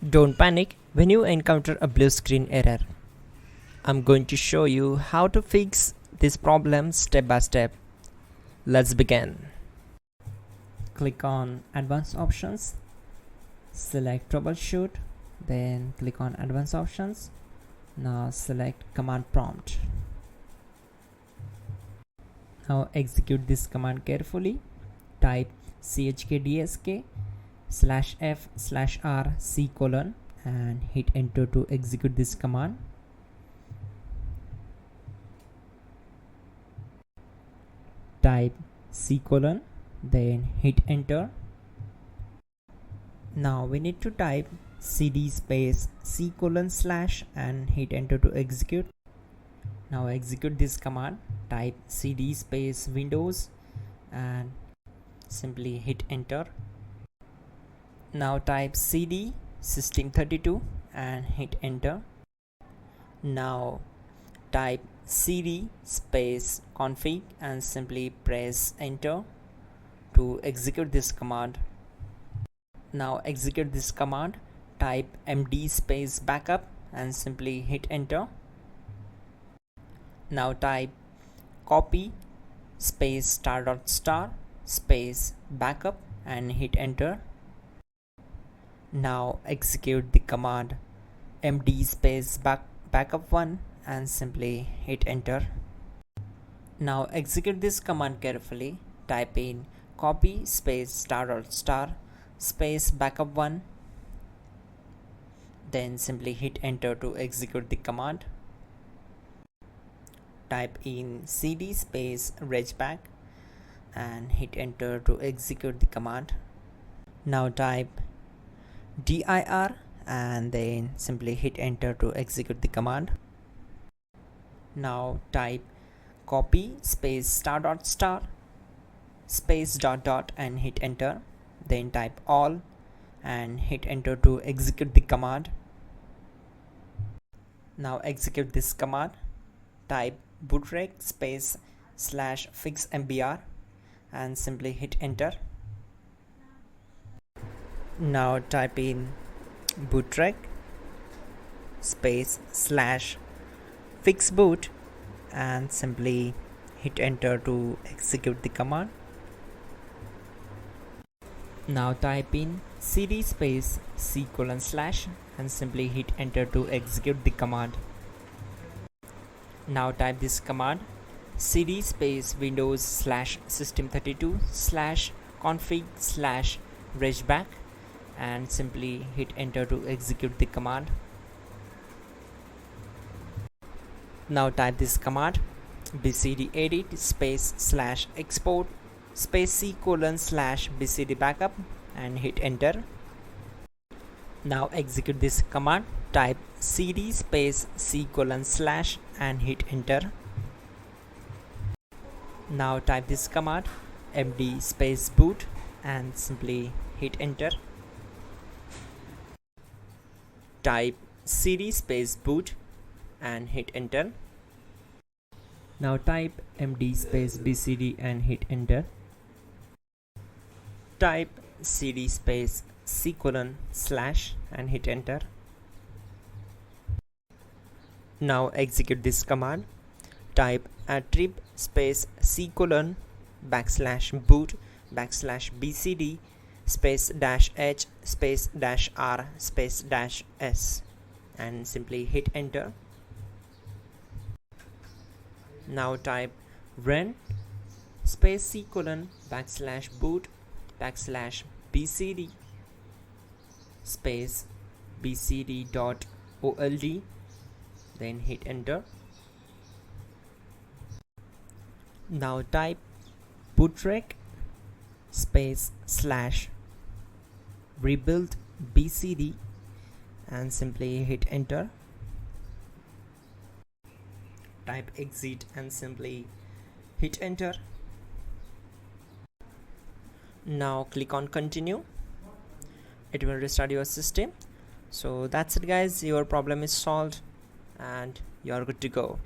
Don't panic when you encounter a blue screen error. I'm going to show you how to fix this problem step by step. Let's begin. Click on Advanced Options, select Troubleshoot, then click on Advanced Options. Now select Command Prompt. Now execute this command carefully. Type chkdsk/f/r/c: and hit enter to execute this command. Type c:, then hit enter. Now we need to type cd space c:/ and hit enter to execute. Now execute this command. Type cd space Windows and simply hit enter. Now type cd system32 and hit enter. Now type cd space config and simply press enter to execute this command. Now execute this command. Type md space backup and simply hit enter. Now type copy space *** space backup and hit enter. Now execute the command md space backup1 and simply hit enter. Now execute this command carefully. Type in copy space ** space backup1, then simply hit enter to execute the command. Type in cd space regback and hit enter to execute the command. Now type dir and then simply hit enter to execute the command. Now type copy space ** space ... and hit enter. Then type all and hit enter to execute the command. Now execute this command. Type bootrec space /fixmbr and simply hit enter. Now type in bootrec space /fixboot and simply hit enter to execute the command. Now type in cd space c:/ and simply hit enter to execute the command. Now type this command cd space Windows /system32/config/regback and simply hit enter to execute the command. Now type this command bcdedit space /export space c:/ bcdbackup and hit enter. Now execute this command. Type cd space c:/ and hit enter. Now type this command md space boot and simply hit enter. Type cd space boot and hit enter. Now type md space bcd and hit enter. Type cd space c:/ and hit enter. Now execute this command. Type attrib space c:/ \boot \bcd space -h space -r space -s and simply hit enter. Now type run space c:/ \boot \bcd space bcd.old, then hit enter. Now type bootrec space /rebuild bcd and simply hit enter. Type exit and simply hit enter. Now click on continue. It will restart your system. So that's it guys, your problem is solved and you are good to go.